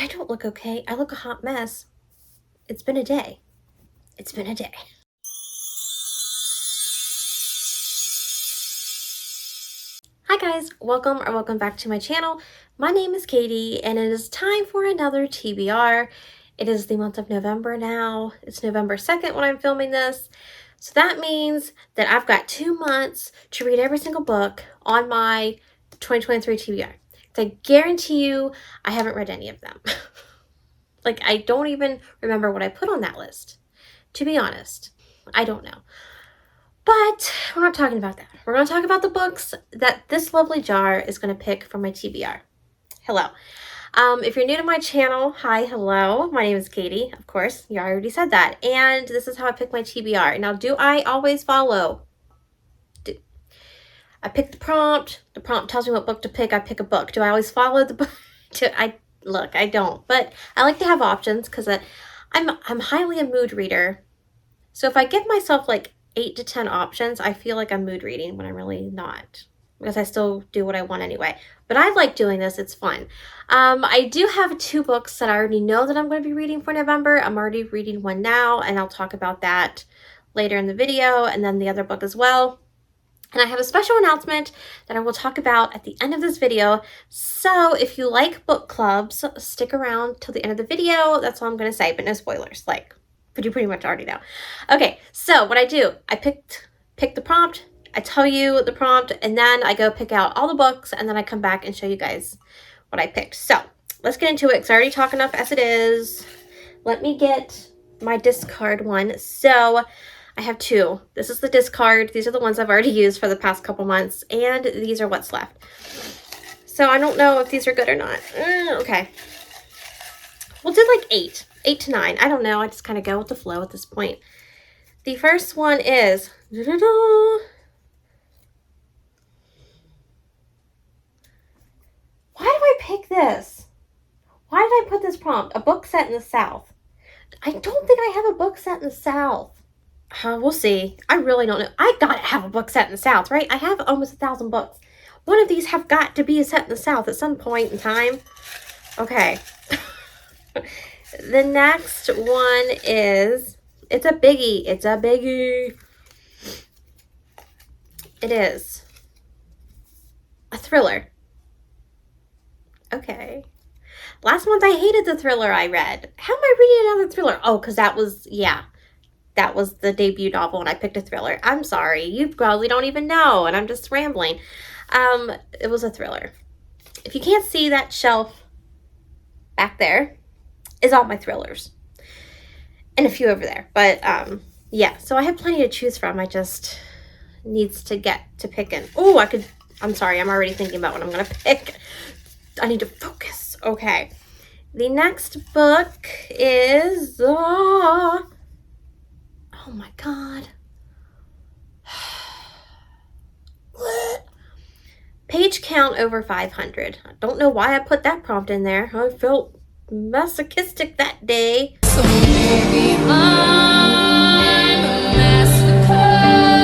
I don't look okay. I look a hot mess. It's been a day. It's been a day. Hi guys, welcome back to my channel. My name is Katie and it is time for another TBR. It is the month of November now. It's November 2nd when I'm filming this. So that means that I've got 2 months to read every single book on my 2023 TBR. I guarantee you I haven't read any of them. Like, I don't even remember what I put on that list. To be honest, I don't know. But we're not talking about that. We're going to talk about the books that this lovely jar is going to pick from my TBR. Hello. If you're new to my channel, hi, hello. My name is Katie, of course. You already said that. And this is how I pick my TBR. Now, do I always follow? I pick the prompt. The prompt tells me what book to pick. I pick a book. Do I always follow the book? Look, I don't. But I like to have options because I'm highly a mood reader. So if I give myself like 8 to 10 options, I feel like I'm mood reading when I'm really not, because I still do what I want anyway. But I like doing this. It's fun. I do have 2 books that I already know that I'm going to be reading for November. I'm already reading one now, and I'll talk about that later in the video, and then the other book as well. And I have a special announcement that I will talk about at the end of this video. So if you like book clubs, stick around till the end of the video. That's all I'm going to say, but no spoilers. Like, but you pretty much already know. Okay, so what I do, I pick the prompt, I tell you the prompt, and then I go pick out all the books, and then I come back and show you guys what I picked. So let's get into it, because I already talk enough as it is. Let me get my discard one. So I have 2. This is the discard. These are the ones I've already used for the past couple months, and these are what's left. So I don't know if these are good or not. Okay. We'll do like 8 to 9. I don't know. I just kind of go with the flow at this point. The first one is... Why do I pick this? Why did I put this prompt? A book set in the South. I don't think I have a book set in the South. We'll see. I really don't know. I gotta have a book set in the South, right? I have almost 1,000 books. One of these have got to be set in the South at some point in time. Okay. The next one is, it's a biggie. It's a biggie. It is a thriller. Okay. Last month I hated the thriller I read. How am I reading another thriller? Oh, because that was, yeah. That was the debut novel and I picked a thriller. I'm sorry. You probably don't even know and I'm just rambling. It was a thriller. If you can't see, that shelf back there is all my thrillers. And a few over there. But yeah, so I have plenty to choose from. I just needs to get to picking. Oh, I'm sorry. I'm already thinking about what I'm going to pick. I need to focus. Okay. The next book is... oh my God. Page count over 500. I don't know why I put that prompt in there. I felt masochistic that day. So maybe I'm a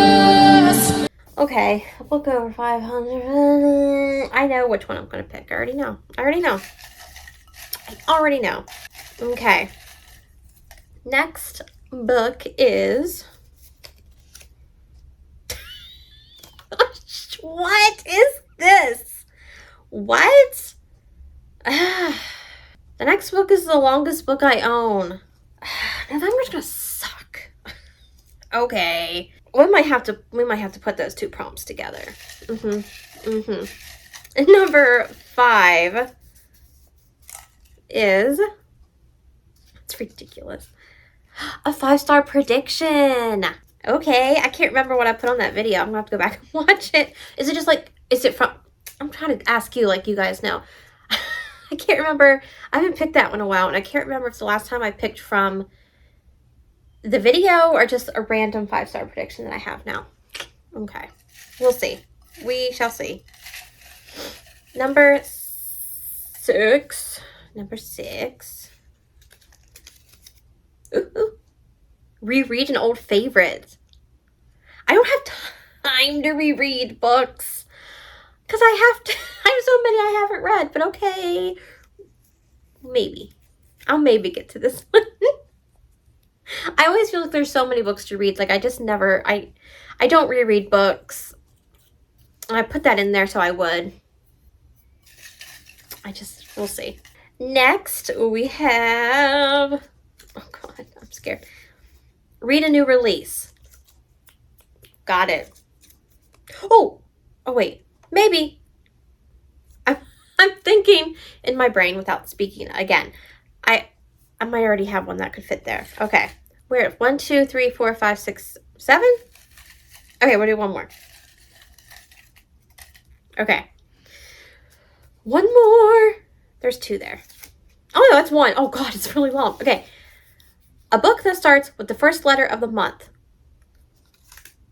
masochist. Okay, a book over 500. I know which one I'm going to pick. I already know. Okay. Next book is... What is this? What? The next book is the longest book I own. November's gonna suck. Okay. We might have to put those 2 prompts together. And number 5 is... It's ridiculous. A 5-star prediction. Okay, I can't remember what I put on that video. I'm gonna have to go back and watch it. Is it just like, is it from... I'm trying to ask you like you guys know. I can't remember. I haven't picked that one in a while, and I can't remember if it's the last time I picked from the video or just a random 5-star prediction that I have now. Okay, we'll see. We shall see. Number 6. Ooh. Reread an old favorite. I don't have time to reread books because I have so many I haven't read, but okay. maybe. I'll maybe get to this one. I always feel like there's so many books to read. Like I just never, I don't reread books. I put that in there so I would. We'll see. Next, we have, oh God, I'm scared. Read a new release. Got it. Oh wait, maybe. I'm thinking in my brain without speaking again. I might already have one that could fit there. Okay, we're at 1, 2, 3, 4, 5, 6, 7. Okay, we'll do one more. Okay. One more. There's 2 there. Oh no, that's 1. Oh God, it's really long. Okay. A book that starts with the first letter of the month.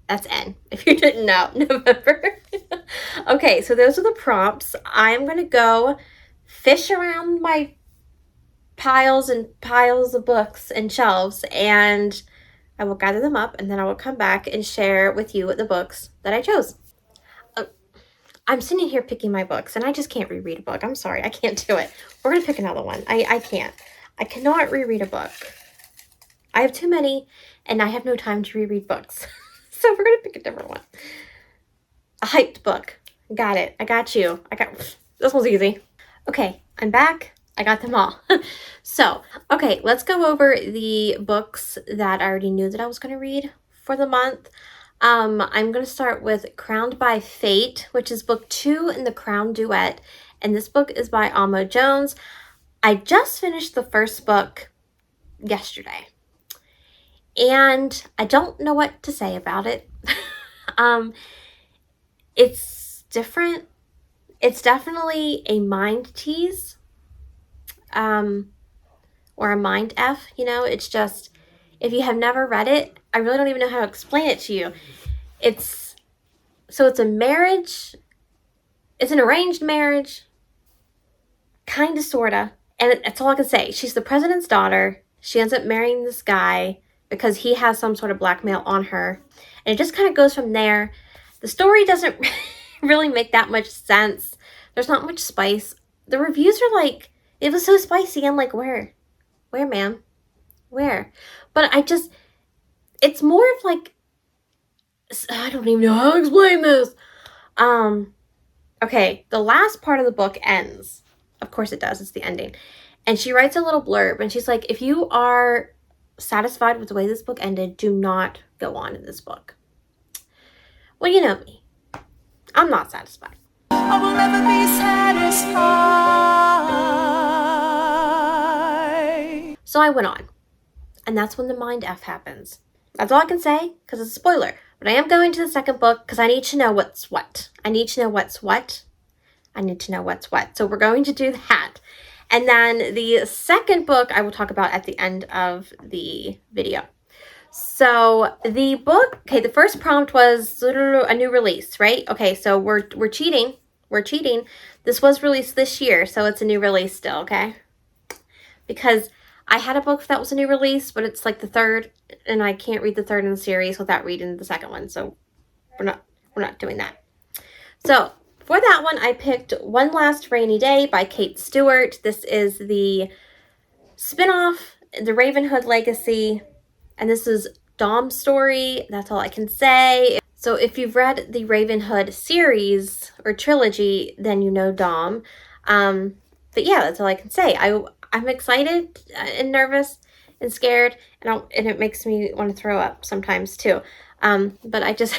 That's N, if you didn't know. November. Okay, so those are the prompts. I'm going to go fish around my piles and piles of books and shelves, and I will gather them up, and then I will come back and share with you the books that I chose. I'm sitting here picking my books, and I just can't reread a book. I'm sorry. I can't do it. We're going to pick another one. I can't. I cannot reread a book. I have too many, and I have no time to reread books. So we're going to pick a different one. A hyped book. Got it. I got you. This one's easy. Okay, I'm back. I got them all. So, okay, let's go over the books that I already knew that I was going to read for the month. I'm going to start with Crowned by Fate, which is book 2 in the Crown Duet. And this book is by Amo Jones. I just finished the first book yesterday. And I don't know what to say about it. It's different. It's definitely a mind tease. Or a mind F, it's just, if you have never read it, I really don't even know how to explain it to you. It's a marriage. It's an arranged marriage. Kind of, sort of. And that's all I can say. She's the president's daughter. She ends up marrying this guy because he has some sort of blackmail on her. And it just kind of goes from there. The story doesn't really make that much sense. There's not much spice. The reviews are like, it was so spicy. I'm like, where, ma'am? Where? But it's more of like, I don't even know how to explain this. Okay, the last part of the book ends. Of course it does. It's the ending. And she writes a little blurb, and she's like, if you are satisfied with the way this book ended, do not go on in this book. Well, you know me. I'm not satisfied. I will never be satisfied. So I went on. And that's when the mind F happens. That's all I can say, because it's a spoiler. But I am going to the second book, because I need to know what's what. I need to know what's what. I need to know what's what. So we're going to do that. And then the second book I will talk about at the end of the video. So the book, okay, the first prompt was a new release, right? Okay, so we're cheating. We're cheating. This was released this year, so it's a new release still, okay? Because I had a book that was a new release, but it's like the third, and I can't read the third in the series without reading the second one, so we're not doing that. So for that one, I picked One Last Rainy Day by Kate Stewart. This is the spinoff, the Ravenhood Legacy, and this is Dom's story. That's all I can say. So if you've read the Ravenhood series or trilogy, then you know Dom. But yeah, that's all I can say. I'm excited and nervous and scared, and it makes me want to throw up sometimes too. But I just,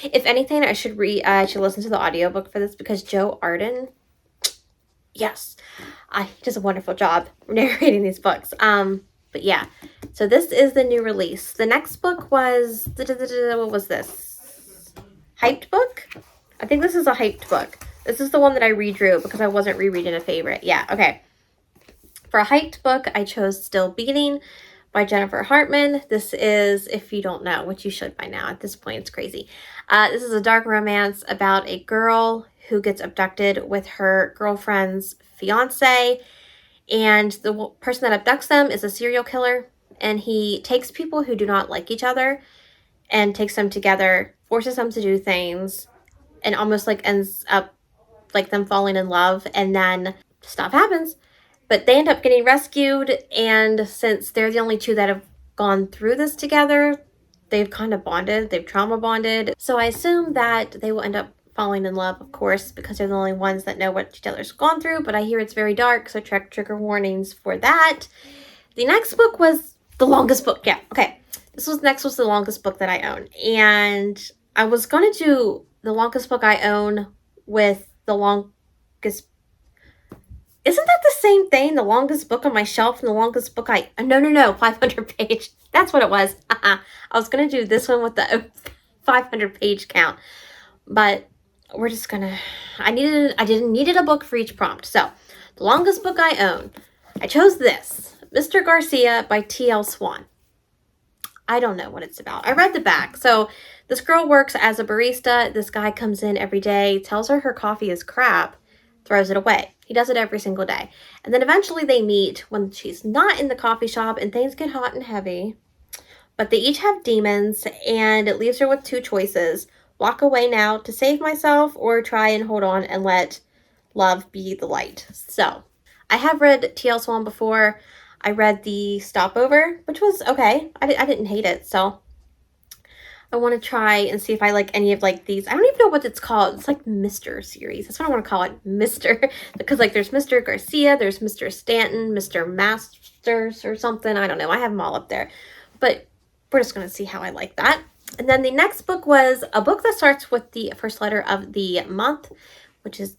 if anything, I should listen to the audiobook for this, because Joe Arden, yes, he does a wonderful job narrating these books. But yeah, so this is the new release. The next book was, what was this? Hyped book? I think this is a hyped book. This is the one that I redrew because I wasn't rereading a favorite. Yeah, okay. For a hyped book, I chose Still Beating by Jennifer Hartman. This is, if you don't know, which you should by now. At this point, it's crazy. This is a dark romance about a girl who gets abducted with her girlfriend's fiance. And the person that abducts them is a serial killer. And he takes people who do not like each other and takes them together, forces them to do things, and almost like ends up like them falling in love. And then stuff happens. But they end up getting rescued, and since they're the only two that have gone through this together, they've kind of bonded, they've trauma bonded. So I assume that they will end up falling in love, of course, because they're the only ones that know what each other's gone through. But I hear it's very dark, so check trigger warnings for that. The next book was the longest book. Yeah, okay. Next was the longest book that I own. And I was going to do the longest book I own with the longest. Isn't that the same thing? The longest book on my shelf and the longest book No, 500 page. That's what it was. I was going to do this one with the 500 page count. But we're just going to... I needed a book for each prompt. So, the longest book I own. I chose this. Mr. Garcia by T.L. Swan. I don't know what it's about. I read the back. So, this girl works as a barista. This guy comes in every day, tells her coffee is crap, throws it away. He does it every single day. And then eventually they meet when she's not in the coffee shop and things get hot and heavy. But they each have demons, and it leaves her with two choices. Walk away now to save myself, or try and hold on and let love be the light. So, I have read T.L. Swan before. I read the Stopover, which was okay. I didn't hate it, so I want to try and see if I like any of like these. I don't even know what it's called. It's like Mr. series. That's what I want to call it, Mr. Because like there's Mr. Garcia, there's Mr. Stanton, Mr. Masters or something. I don't know. I have them all up there. But we're just going to see how I like that. And then the next book was a book that starts with the first letter of the month, which is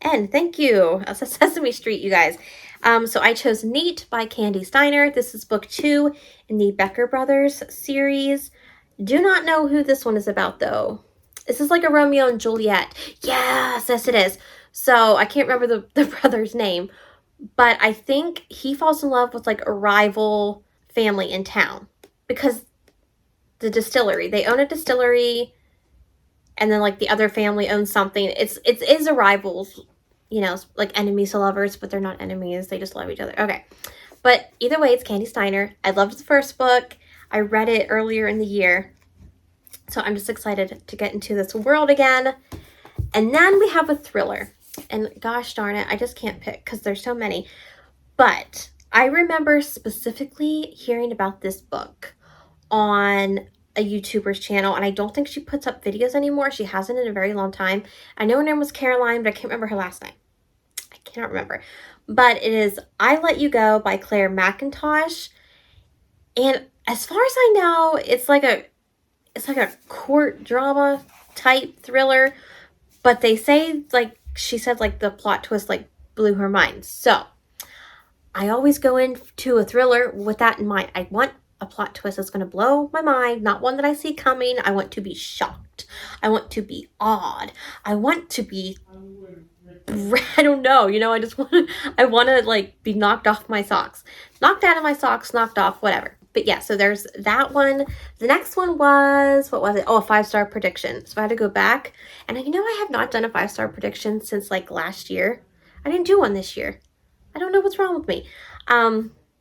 N. Thank you. That's Sesame Street, you guys. So I chose Neat by Candy Steiner. This is book 2 in the Becker Brothers series. Do not know who this one is about, though. This is like a Romeo and Juliet. Yes, it is. So I can't remember the brother's name, but I think he falls in love with like a rival family in town because the distillery, they own a distillery, and then like the other family owns something. It is a rivals, you know, like enemies to lovers, but they're not enemies. They just love each other. Okay. But either way, it's Candy Steiner. I loved the first book. I read it earlier in the year. So I'm just excited to get into this world again. And then we have a thriller. And gosh darn it, I just can't pick because there's so many. But I remember specifically hearing about this book on a YouTuber's channel, and I don't think she puts up videos anymore. She hasn't in a very long time. I know her name was Caroline, but I can't remember her last name. I cannot remember. But it is I Let You Go by Claire McIntosh. And as far as I know, it's like a court drama type thriller. But they say, like, she said, like, the plot twist, like, blew her mind. So, I always go into a thriller with that in mind. I want a plot twist that's going to blow my mind, not one that I see coming. I want to be shocked. I want to be awed. I want to be, I don't know, you know, I want to like be knocked off my socks. Knocked out of my socks, knocked off, whatever. But yeah, so there's that one. The next one was, what was it? Oh, a 5-star prediction. So I had to go back. And you know, I have not done a 5-star prediction since like last year. I didn't do one this year. I don't know what's wrong with me.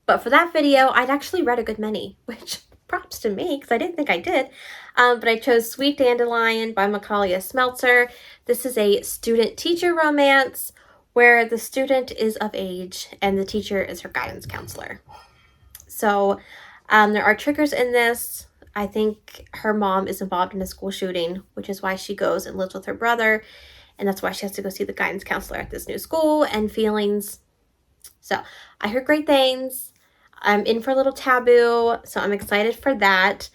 But for that video, I'd actually read a good many, which props to me because I didn't think I did. But I chose Sweet Dandelion by Macaulay Smeltzer. This is a student-teacher romance where the student is of age and the teacher is her guidance counselor. So there are triggers in this. I think her mom is involved in a school shooting, which is why she goes and lives with her brother. And that's why she has to go see the guidance counselor at this new school, and feelings. So I heard great things. I'm in for a little taboo, so I'm excited for that.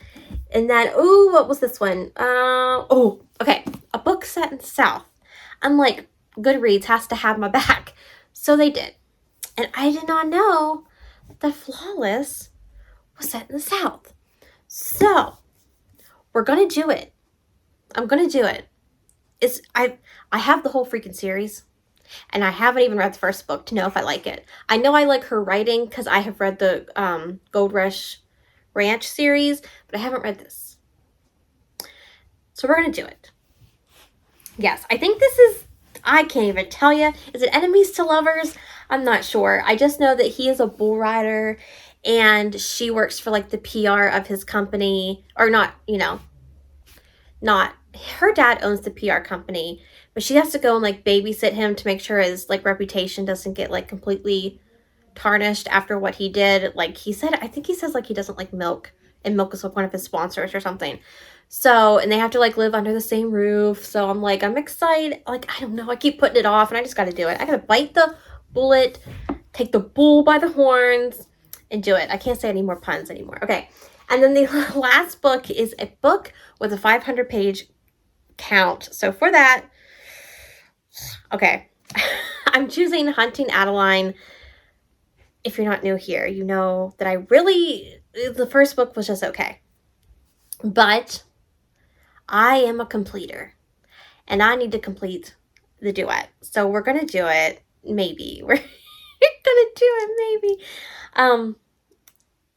And then, ooh, what was this one? Okay. A book set in the South. I'm like, Goodreads has to have my back. So they did. And I did not know that Flawless was set in the South. So, we're going to do it. I'm going to do it. I have the whole freaking series. And I haven't even read the first book to know if I like it. I know I like her writing because I have read the Gold Rush Ranch series, but I haven't read this. So we're going to do it. Yes, I think this is, I can't even tell you. Is it enemies to lovers? I'm not sure. I just know that he is a bull rider and she works for like the PR of his company, or not, you know, not her dad owns the PR company, but she has to go and like babysit him to make sure his like reputation doesn't get like completely tarnished after what he did. Like he said, I think he says like he doesn't like milk, and milk is like one of his sponsors or something. So, and they have to like live under the same roof. So I'm like, I'm excited. Like, I don't know. I keep putting it off and I just got to do it. I got to bite the bullet, take the bull by the horns, and do it. I can't say any more puns anymore. Okay. And then the last book is a book with a 500-page count. So for that, okay, I'm choosing Hunting Adeline. If you're not new here, you know that the first book was just okay. But I am a completer and I need to complete the duet. So we're going to do it. Maybe. We're going to do it. Maybe.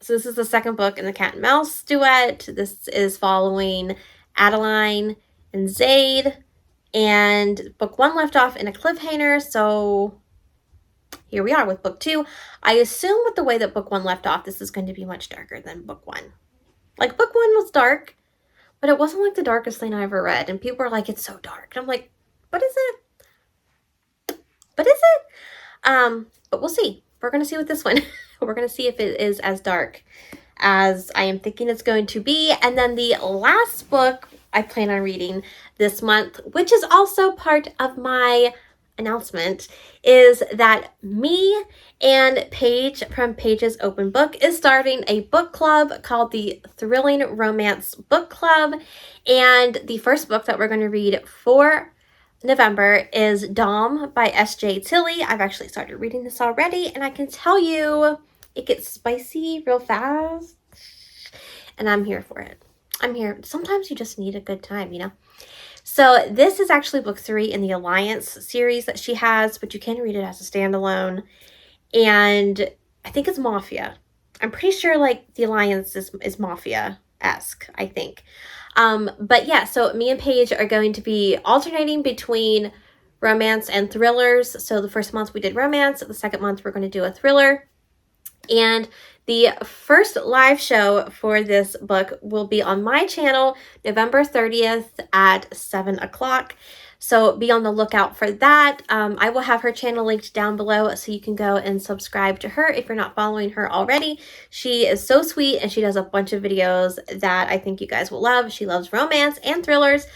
So this is the second book in the Cat and Mouse duet. This is following Adeline and Zaid. And book 1 left off in a cliffhanger. So here we are with book 2. I assume with the way that book 1 left off, this is going to be much darker than book 1. Like, book 1 was dark, but it wasn't like the darkest thing I ever read. And people were like, it's so dark. And I'm like, what is it? What is it? But we'll see. We're going to see with this one. We're going to see if it is as dark as I am thinking it's going to be. And then the last book I plan on reading this month, which is also part of my announcement, is that me and Paige from Paige's Open Book is starting a book club called the Thrilling Romance Book Club. And the first book that we're going to read for November is Dom by S.J. Tilley. I've actually started reading this already, and I can tell you it gets spicy real fast, and I'm here for it. I'm here. Sometimes you just need a good time, you know? So this is actually book 3 in the Alliance series that she has, but you can read it as a standalone. And I think it's Mafia. I'm pretty sure like the Alliance is Mafia-esque, I think. But yeah, so me and Paige are going to be alternating between romance and thrillers. So the first month we did romance. The second month we're going to do a thriller. And the first live show for this book will be on my channel November 30th at 7 o'clock. So be on the lookout for that. I will have her channel linked down below so you can go and subscribe to her if you're not following her already. She is so sweet and she does a bunch of videos that I think you guys will love. She loves romance and thrillers.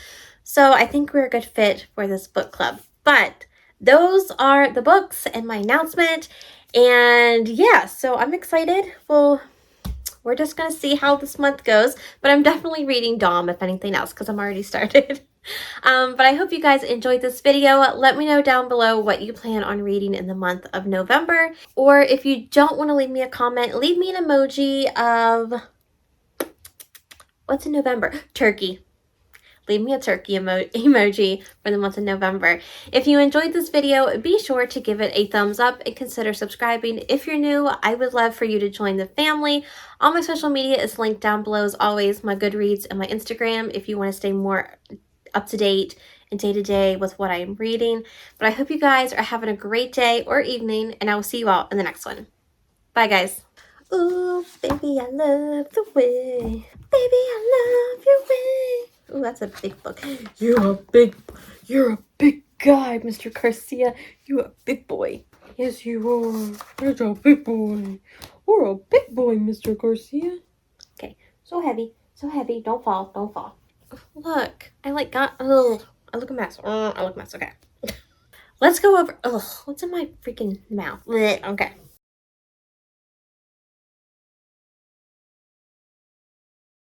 So I think we're a good fit for this book club. But those are the books and my announcement. And yeah, so I'm excited. Well, we're just going to see how this month goes. But I'm definitely reading Dom, if anything else, because I'm already started. But I hope you guys enjoyed this video. Let me know down below what you plan on reading in the month of November. Or if you don't want to leave me a comment, leave me an emoji of... What's in November? Turkey. Leave me a turkey emoji for the month of November. If you enjoyed this video, be sure to give it a thumbs up and consider subscribing. If you're new, I would love for you to join the family. All my social media is linked down below as always, my Goodreads and my Instagram if you want to stay more up to date and day to day with what I am reading. But I hope you guys are having a great day or evening, and I will see you all in the next one. Bye, guys. Ooh, baby, I love the way. Baby, I love your way. Ooh, that's a big book. You're a big guy, Mr. Garcia. You're a big boy. Yes, you are. You're a big boy. You're a big boy, Mr. Garcia. Okay, so heavy. Don't fall. Look, I got, I look a mess. I look a mess, okay. Let's go over, what's in my freaking mouth? Okay.